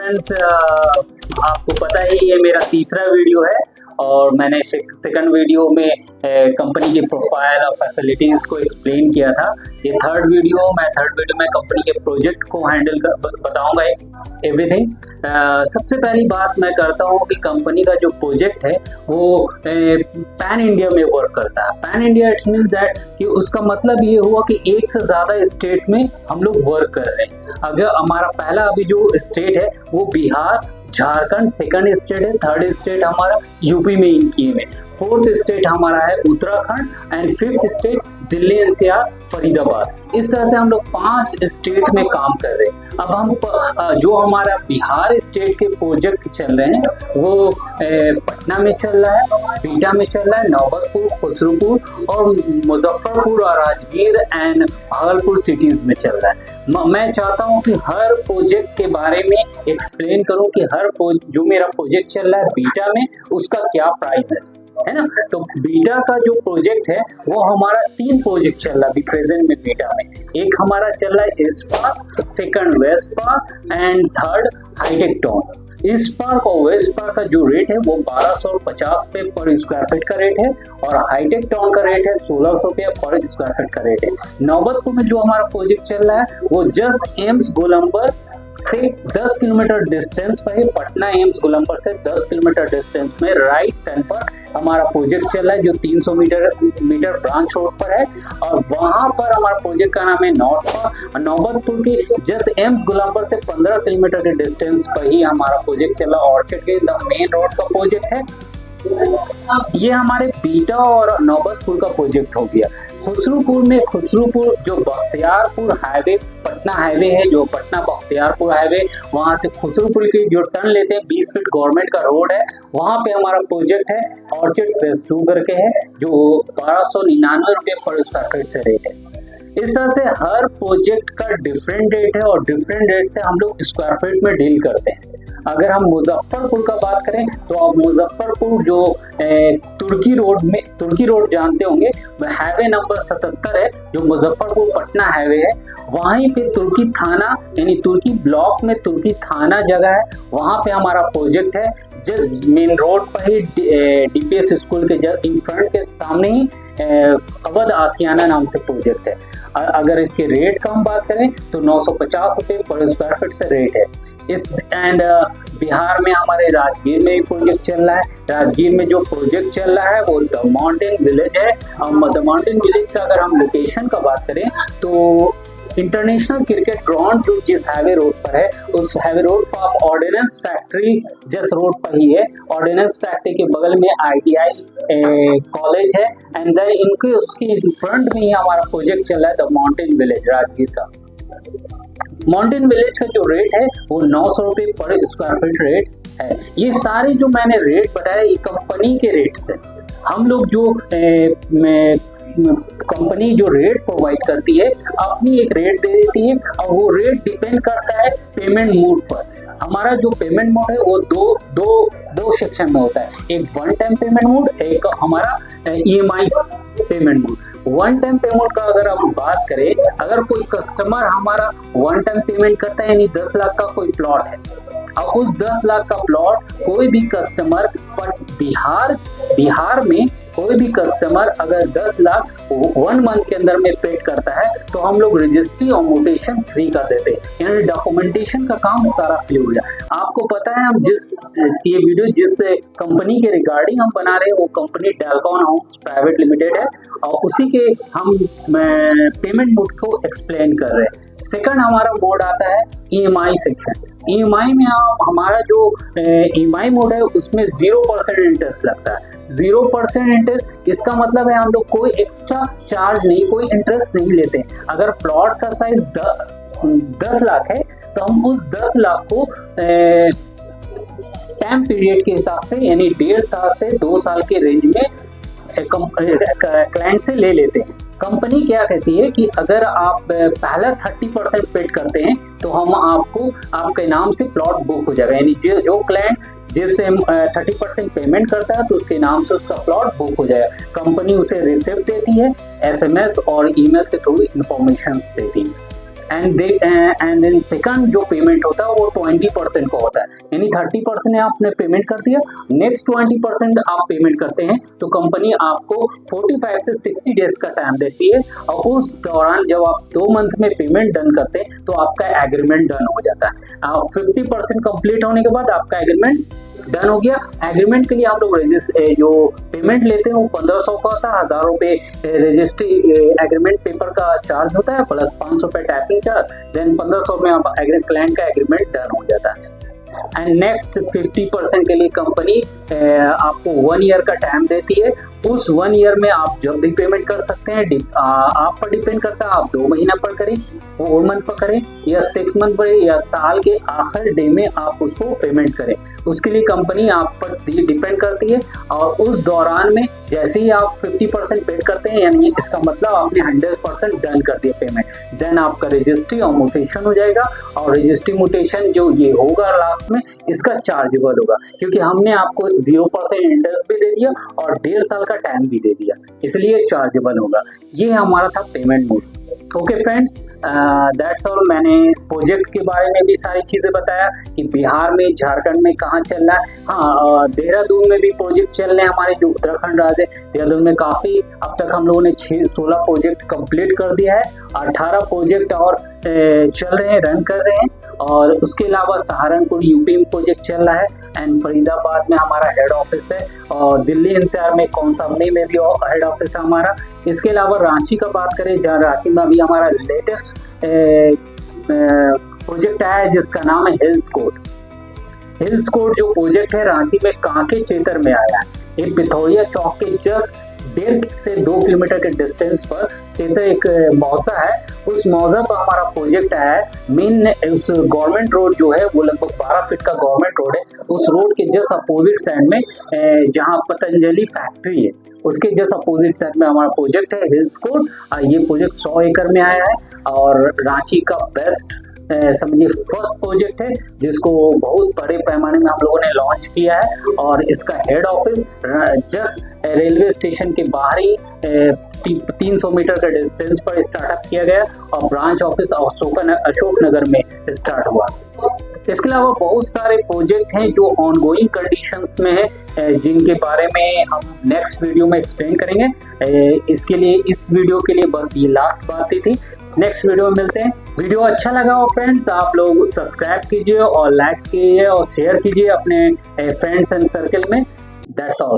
Friends, आपको पता ही ये मेरा तीसरा वीडियो है और मैंने सेकंड वीडियो में कंपनी की प्रोफाइल और फैसिलिटीज़ को एक्सप्लेन किया था। ये थर्ड वीडियो में कंपनी के प्रोजेक्ट को हैंडल कर बताऊंगा एवरीथिंग। सबसे पहली बात मैं करता हूँ कि कंपनी का जो प्रोजेक्ट है वो पैन इंडिया में वर्क करता है। Pan India it's means that कि उसका मतलब ये हुआ कि एक से ज़्यादा स्टेट में हम लोग वर्क कर रहे हैं। अगर हमारा पहला अभी जो स्टेट है वो बिहार, झारखंड सेकंड स्टेट है, थर्ड स्टेट हमारा यूपी में इनकी में, फोर्थ स्टेट हमारा है Uttarakhand and fifth state Delhi NCR Faridabad. इस तरह से हम लोग 5 स्टेट में काम कर रहे हैं। अब हम जो हमारा बिहार स्टेट के प्रोजेक्ट चल रहे हैं वो पटना में चल रहा है, बिहटा में चल रहा है, नौबतपुर, खुसरूपुर और मुजफ्फरपुर और राजगीर एंड भागलपुर सिटीज में चल रहा है। मैं चाहता हूं कि हर प्रोजेक्ट के बारे में एक्सप्लेन करूं कि हर जो मेरा प्रोजेक्ट चल रहा है बिहटा में उसका क्या प्राइस है ना। तो बीटा का जो प्रोजेक्ट है वो हमारा 3 प्रोजेक्ट चल रहा है प्रेजेंट में बीटा में। एक हमारा चल रहा है इस्पार, second west park and third high tech town. इस पार्क और वेस्ट पार्क का जो रेट है वो 1250 रुपये पर स्क्वायर फीट का रेट है और हाईटेक टाउन का रेट है 1600 रुपये पर स्क्वायर फीट का रेट है। नौबतपुर में जो हमारा प्रोजेक्ट चल रहा है वो जस्ट एम्स गोलंबर से 10 किलोमीटर डिस्टेंस पर है। पटना एम्स गोलंबर से 10 किलोमीटर डिस्टेंस में राइट टर्न पर हमारा प्रोजेक्ट चल रहा है जो 300 मीटर ब्रांच रोड पर है और वहां पर हमारा प्रोजेक्ट का नाम है नौबतपुर की जस्ट एम्स गोलंबर से 15 किलोमीटर के डिस्टेंस पर ही हमारा प्रोजेक्ट चल रहा है। ऑर्चिड के मेन रोड का प्रोजेक्ट है। ये हमारे बीटा और नौबतपुर का प्रोजेक्ट हो गया। खुसरूपुर में खुसरूपुर जो बख्तियारपुर हाईवे पटना हाईवे है, जो पटना बख्तियारपुर हाईवे, वहां से खुसरूपुर की जो टर्न लेते हैं 20 फीट गवर्नमेंट का रोड है, वहां पे हमारा प्रोजेक्ट है ऑर्चिड फेज 2 करके है जो 1299 रुपये पर स्क्वायर फीट से रेट है। इस तरह से हर प्रोजेक्ट का डिफरेंट रेट है और डिफरेंट रेट से हम लोग स्क्वायर फीट में डील करते हैं। अगर हम मुजफ्फरपुर का बात करें तो अब मुजफ्फरपुर जो तुर्की रोड जानते होंगे, हाईवे नंबर 77 है जो मुजफ्फरपुर पटना हाईवे है। वहीं पे तुर्की थाना यानी तुर्की ब्लॉक में तुर्की थाना जगह है, वहां पे हमारा प्रोजेक्ट है। जस्ट मेन रोड पर ही डीपीएस स्कूल के जस्ट इन फ्रंट के सामने ही अवध आसियाना नाम से प्रोजेक्ट है। अगर इसके रेट का हम बात करें तो 950 रुपये पर स्क्वायर फीट से रेट है। एंड बिहार में हमारे राजगीर में एक प्रोजेक्ट चल रहा है। राजगीर में जो प्रोजेक्ट चल रहा है वो द माउंटेन विलेज है। द माउंटेन विलेज का अगर हम लोकेशन का बात करें तो इंटरनेशनल क्रिकेट ग्राउंड जो जिस हाईवे रोड पर है उस हाईवे रोड पर आप ऑर्डिनेंस फैक्ट्री जिस रोड पर ही है, ऑर्डिनेंस फैक्ट्री के बगल में ITI कॉलेज है एंड देन इनके उसके फ्रंट में ही हमारा प्रोजेक्ट चल रहा है द माउंटेन विलेज राजगीर का। माउंटेन विलेज का जो रेट है वो 900 रुपये पर स्क्वायर फीट रेट है। ये सारे जो मैंने रेट बताया ये कंपनी के रेट से। हम लोग जो कंपनी जो रेट प्रोवाइड करती है अपनी एक रेट दे देती है और वो रेट डिपेंड करता है पेमेंट मोड पर। हमारा जो पेमेंट मोड है वो दो सेक्शन में होता है, एक वन टाइम पेमेंट मोड, एक हमारा EMI payment mode. One time payment का अगर हम बात करें, अगर कोई कस्टमर हमारा वन टाइम पेमेंट करता है यानी 10 लाख का कोई प्लॉट है और उस 10 लाख का प्लॉट कोई भी कस्टमर पर बिहार में कोई भी कस्टमर अगर 10 लाख 1 मंथ के अंदर में पेड करता है तो हम लोग रजिस्ट्री और मोटेशन फ्री कर देते हैं, यानी डॉक्यूमेंटेशन का काम सारा फ्री हो जाए। आपको पता है हम ये वीडियो जिस कंपनी के रिगार्डिंग हम बना रहे हैं वो कंपनी डेल्कॉन होम्स प्राइवेट लिमिटेड है और उसी के हम पेमेंट मोड को एक्सप्लेन कर रहे हैं। सेकंड हमारा मोड आता है EMI सेक्शन। EMI में हमारा जो EMI मोड है उसमें 0% इंटरेस्ट लगता है। 0% इंटरेस्ट इसका मतलब है हम लोग कोई एक्स्ट्रा चार्ज नहीं, कोई इंटरेस्ट नहीं लेते। अगर प्लॉट का साइज 10 लाख है तो हम उस 10 लाख को टाइम पीरियड के हिसाब से यानी 1.5 साल से 2 साल के रेंज में क्लाइंट से ले लेते हैं। कंपनी क्या कहती है कि अगर आप पहला 30% पेड करते हैं तो हम आपके नाम से प्लॉट बुक हो जाएगा, यानी जो क्लाइंट जिससे 30% पेमेंट करता है तो उसके नाम से उसका प्लॉट बुक हो जाएगा। कंपनी उसे रिसिप्ट देती है, SMS और ईमेल के थ्रू इंफॉर्मेशन देती है। एंड देन सेकंड जो पेमेंट होता है वो 20% का होता है, यानी 30% आपने पेमेंट कर दिया, नेक्स्ट 20% आप पेमेंट करते हैं तो कंपनी आपको 45 से 60 डेज का टाइम देती है, और उस दौरान जब आप 2 मंथ में पेमेंट डन करते हैं तो आपका एग्रीमेंट डन हो जाता है। 50% कंप्लीट होने के बाद आपका एग्रीमेंट डन हो गया। एग्रीमेंट के लिए आप लोग जो पेमेंट लेते हैं वो 1500 का होता है, 1000 रुपये रजिस्ट्री एग्रीमेंट पेपर का चार्ज होता है, प्लस 500 रुपये टाइपिंग चार्ज, देन 1500 में आप क्लाइंट का एग्रीमेंट डन हो जाता है। एंड नेक्स्ट 50% के लिए कंपनी आपको 1 ईयर का टाइम देती है। उस 1 ईयर में आप जब भी पेमेंट कर सकते हैं, आप पर डिपेंड करता है, आप 2 महीना पर करें, 4 मंथ पर करें, या 6 मंथ पर, या साल के आखिर डे में आप उसको पेमेंट करें, उसके लिए कंपनी आप पर डिपेंड करती है। और उस दौरान में जैसे ही आप 50% पेड करते हैं, यानी इसका मतलब आपने 100% डन कर दिया पेमेंट, देन आपका रजिस्ट्री और म्यूटेशन हो जाएगा। और रजिस्ट्री म्यूटेशन जो ये होगा लास्ट में, इसका चार्जेबल होगा, क्योंकि हमने आपको 0% इंटरेस्ट भी दे दिया और 1.5 साल का टाइम भी दे दिया, इसलिए चार्जेबल होगा। ये हमारा था payment mode. Okay friends, that's all. मैंने प्रोजेक्ट के बारे में भी सारी चीज़ें बताया कि बिहार में, झारखंड में कहाँ चल रहा है। हाँ, देहरादून में भी प्रोजेक्ट चल रहे हैं हमारे, जो उत्तराखंड राज्य है। देहरादून में काफ़ी अब तक हम लोगों ने 16 प्रोजेक्ट कंप्लीट कर दिया है, 18 प्रोजेक्ट और चल रहे हैं, रन कर रहे हैं। और उसके अलावा सहारनपुर यूपी में प्रोजेक्ट चल रहा है, एंड फरीदाबाद में हमारा हेड ऑफिस है, और दिल्ली एनसीआर में कौनसामनी में भी हेड ऑफिस है हमारा। इसके अलावा रांची का बात करें, जहाँ रांची में अभी हमारा लेटेस्ट प्रोजेक्ट आया है जिसका नाम है हिल्स कोट। हिल्स कोट जो प्रोजेक्ट है रांची में कांके चेतर में आया है। ये पिथौरिया चौक के जस्ट 1.5 से 2 किलोमीटर के डिस्टेंस पर चेतर एक मौजा है, उस मौजा पर हमारा प्रोजेक्ट आया है। मेन उस गवर्नमेंट रोड जो है वो लगभग 12 फीट का गवर्नमेंट रोड है, उस रोड के जस्ट अपोजिट साइड में जहाँ पतंजलि फैक्ट्री है, उसके जस्ट अपोजिट साइड में हमारा प्रोजेक्ट है हिल्स कोट। ये प्रोजेक्ट 100 एकड़ में आया है, और रांची का बेस्ट समझिए फर्स्ट प्रोजेक्ट है, जिसको बहुत बड़े पैमाने में हम लोगों ने लॉन्च किया है। और इसका head office just railway station के बाहर ही 300 मीटर के डिस्टेंस पर स्टार्टअप किया गया, और ब्रांच ऑफिस अशोक नगर में स्टार्ट हुआ। इसके अलावा बहुत सारे प्रोजेक्ट हैं जो ऑनगोइंग कंडीशंस में है, जिनके बारे में हम नेक्स्ट वीडियो में एक्सप्लेन करेंगे। इसके लिए, इस वीडियो के लिए बस ये लास्ट बात ही थी। नेक्स्ट वीडियो में मिलते हैं। वीडियो अच्छा लगा हो फ्रेंड्स, आप लोग सब्सक्राइब कीजिए और लाइक्स कीजिए और शेयर कीजिए अपने फ्रेंड्स एंड सर्कल में। That's all.